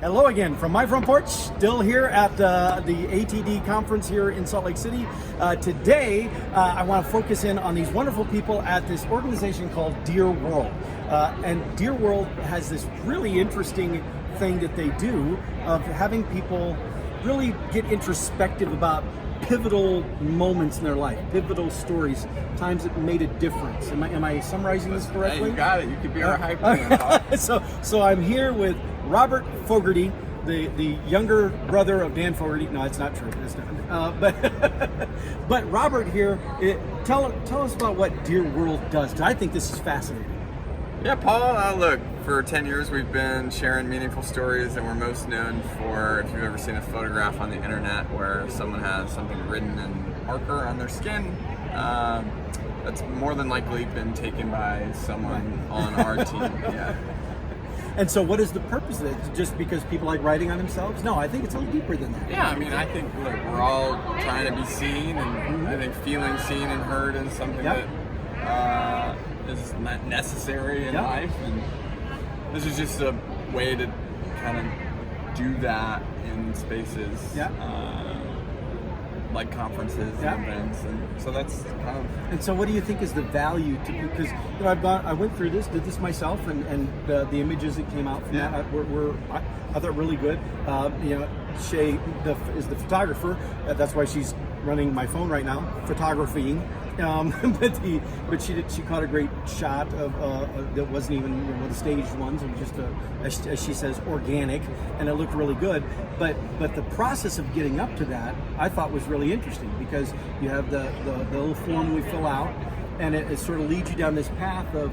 Hello again from my front porch, still here at the ATD conference here in Salt Lake City. Today, I want to focus in on these wonderful people at this organization called Dear World. And Dear World has this really interesting thing that they do of having people really get introspective about pivotal moments in their life, pivotal stories, times that made a difference. Am I summarizing this correctly? Hey, you got it. You could be our hype man. So I'm here with Robert Fogarty, the younger brother of Dan Fogarty. No, it's not true. It's not. But Robert here, tell us about what Dear World does, because I think this is fascinating. Yeah, Paul, look, for 10 years we've been sharing meaningful stories, and we're most known for, if you've ever seen a photograph on the internet where someone has something written in marker on their skin, that's more than likely been taken by someone on our team. Yeah. And so what is the purpose of it? Just because people like writing on themselves? No, I think it's a little deeper than that. Yeah, I mean, I think, look, we're all trying to be seen, and I think feeling seen and heard is something that is not necessary in life, and this is just a way to kind of do that in spaces like conferences and events, and so that's kind of. And so, what do you think is the value to? Because I went through this, did this myself, and the images that came out from that were I thought really good. Shay is the photographer. That's why she's running my phone right now, photographying. But she caught a great shot of that wasn't even one of the staged ones. It was just as she says, organic, and it looked really good. But the process of getting up to that, I thought was really interesting, because you have the little form we fill out, and it sort of leads you down this path of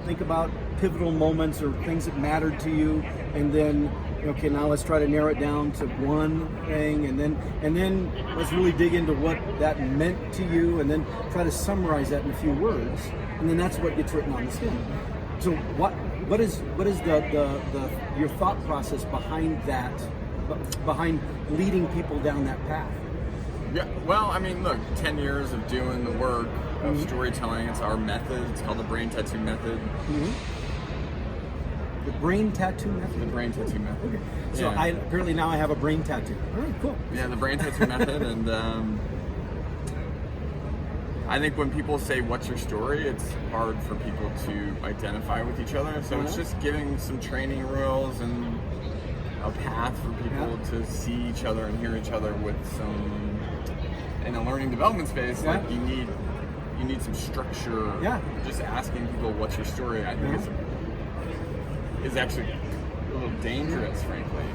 think about pivotal moments or things that mattered to you, and then okay, now let's try to narrow it down to one thing, and then let's really dig into what that meant to you, and then try to summarize that in a few words, and then that's what gets written on the skin. So what is your thought process behind that, behind leading people down that path? Yeah, well, I mean, look, 10 years of doing the work of storytelling. It's our method. It's called the brain tattoo method. The brain tattoo method? The brain tattoo method. Okay. So apparently now I have a brain tattoo. All right, cool. Yeah, the brain tattoo method, and I think when people say, "What's your story?" it's hard for people to identify with each other. So it's just giving some training rules and a path for people to see each other and hear each other with some, in a learning development space, like you need some structure. Yeah. Just asking people, "What's your story?" I think is actually a little dangerous, frankly.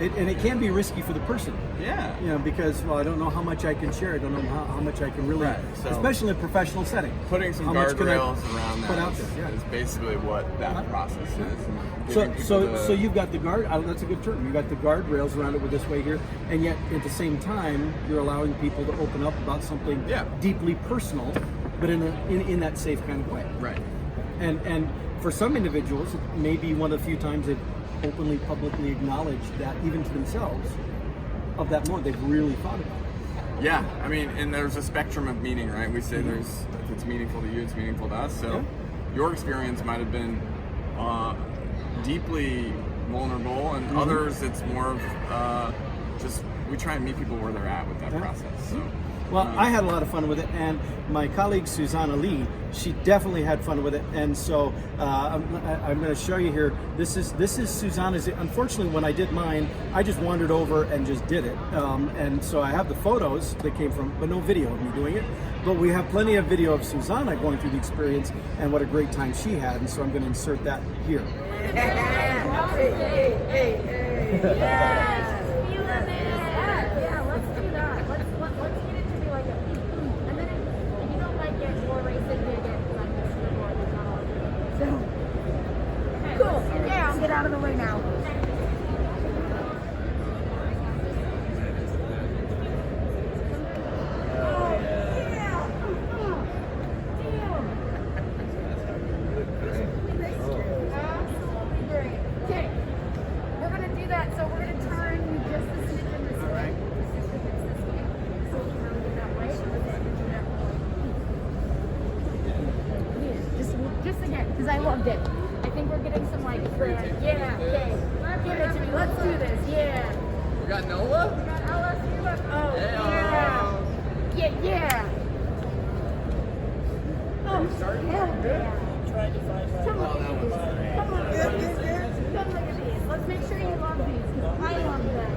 And it can be risky for the person. Yeah. Because, I don't know how much I can share. I don't know how much I can really, so especially in a professional setting. Putting some guardrails around that is basically what that process is. So you've got the guard, that's a good term. You've got the guardrails around it with this way here, and yet at the same time, you're allowing people to open up about something deeply personal, but in that safe kind of way. Right. And for some individuals, it may be one of the few times they've openly, publicly acknowledged that, even to themselves, of that moment they've really thought about it. Yeah, I mean, and there's a spectrum of meaning, right? We say if it's meaningful to you, it's meaningful to us. So your experience might have been deeply vulnerable, and others it's more of just we try and meet people where they're at with that process. So. Well, I had a lot of fun with it, and my colleague Susana, she definitely had fun with it, and so I'm going to show you here. This is Susana's. Unfortunately, when I did mine, I just wandered over and just did it, and so I have the photos that came from, but no video of me doing it. But we have plenty of video of Susana going through the experience and what a great time she had, and so I'm going to insert that here. Get out of the way now. Okay, we're going to do that, so we're going to turn just a smidgen this way. So we can do that way. Just again, because I loved it. I think we're getting some like, yeah, okay. Give it to me. Let's do this. Yeah. We got Nola? We got LSU. Oh, yeah. Yeah. Oh, hell yeah. Come look at these. Come look at these. Come look at these. Let's make sure you love these, because I love them.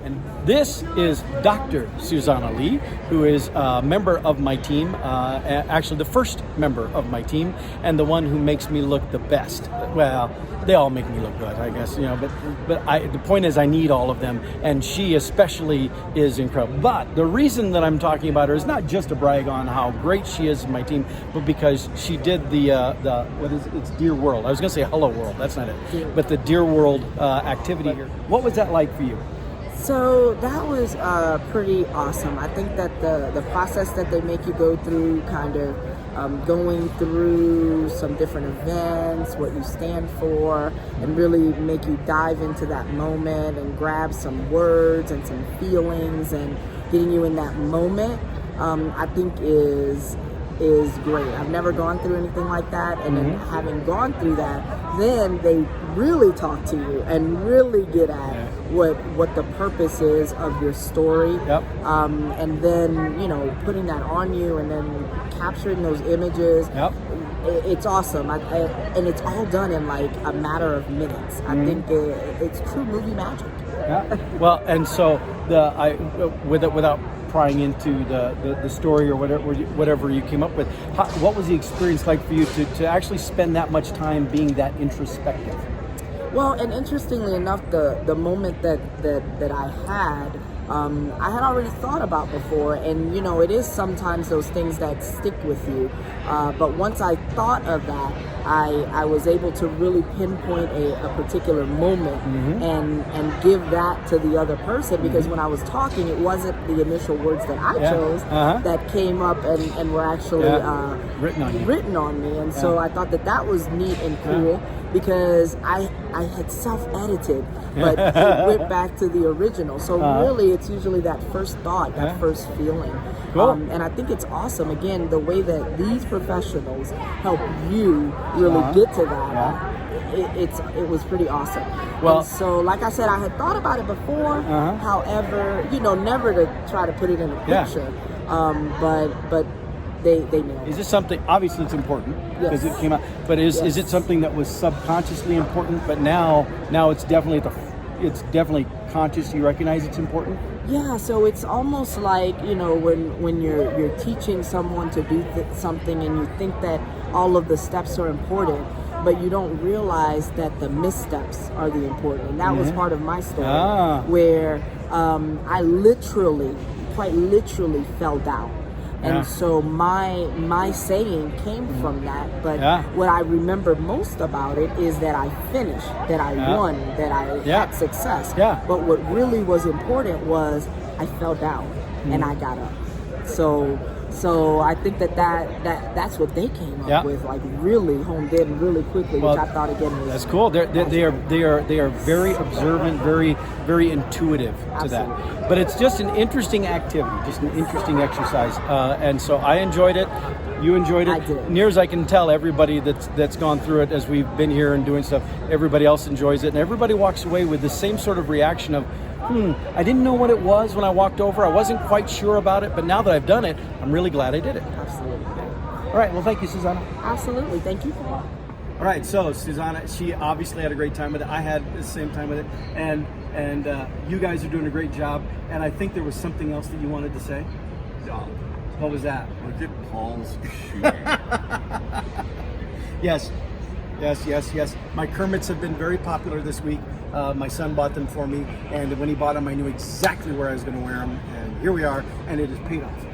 And this is Dr. Susana Lee, who is a member of my team, actually the first member of my team, and the one who makes me look the best. Well, they all make me look good, I guess, you know, but the point is I need all of them, and she especially is incredible. But the reason that I'm talking about her is not just to brag on how great she is in my team, but because she did the what is it? It's Dear World. I was going to say Hello World, that's not it, but the Dear World activity here. What was that like for you? So that was pretty awesome. I think that the process that they make you go through, kind of going through some different events, what you stand for, and really make you dive into that moment and grab some words and some feelings and getting you in that moment, I think is great. I've never gone through anything like that, and then having gone through that, then they really talk to you and really get at what the purpose is of your story. Yep. And then, you know, putting that on you and then capturing those images. Yep. It's awesome. And it's all done in like a matter of minutes. I think it's true movie magic. Yeah. Well, and so without prying into the story or whatever you came up with, what was the experience like for you to actually spend that much time being that introspective? Well, and interestingly enough, the moment that I had already thought about before, and you know, it is sometimes those things that stick with you. But once I thought of that, I was able to really pinpoint a particular moment and give that to the other person, because when I was talking, it wasn't the initial words that I chose that came up and were actually written on me. And so I thought that was neat and cool, because I had self-edited, but it went back to the original. So really, it's usually that first thought, that first feeling. Cool. And I think it's awesome, again, the way that these professionals help you really get to that. It was pretty awesome. Well, and so, like I said, I had thought about it before. However, you know, never to try to put it in a picture. But they nailed it. Is this something, obviously it's important because it came out, but is it something that was subconsciously important, but now it's definitely it's definitely conscious, you recognize it's important? Yeah, so it's almost like, you know, when you're teaching someone to do something and you think that all of the steps are important, but you don't realize that the missteps are the important. And that was part of my story, where I quite literally fell down. And so my saying came from that, but what I remember most about it is that I finished, that I won, that I had success. But what really was important was I fell down and I got up. So I think that's what they came up with, like really honed in really quickly, which I thought again was that's cool. They are very observant, very intuitive to that. But it's just an interesting activity, just an interesting exercise, and so I enjoyed it. You enjoyed it. I did. Near as I can tell, everybody that's gone through it as we've been here and doing stuff, everybody else enjoys it, and everybody walks away with the same sort of reaction of, I didn't know what it was when I walked over. I wasn't quite sure about it, but now that I've done it, I'm really glad I did it. Absolutely. All right, well, thank you, Susana. Absolutely. Thank you. All right, so Susana, she obviously had a great time with it. I had the same time with it, and you guys are doing a great job. And I think there was something else that you wanted to say. What was that? Look at Paul's shooting. Yes. My Kermits have been very popular this week. My son bought them for me, and when he bought them, I knew exactly where I was going to wear them. And here we are, and it has paid off.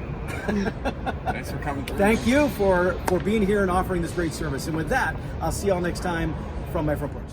Thanks for coming through. Thank you for being here and offering this great service. And with that, I'll see y'all next time from my front porch.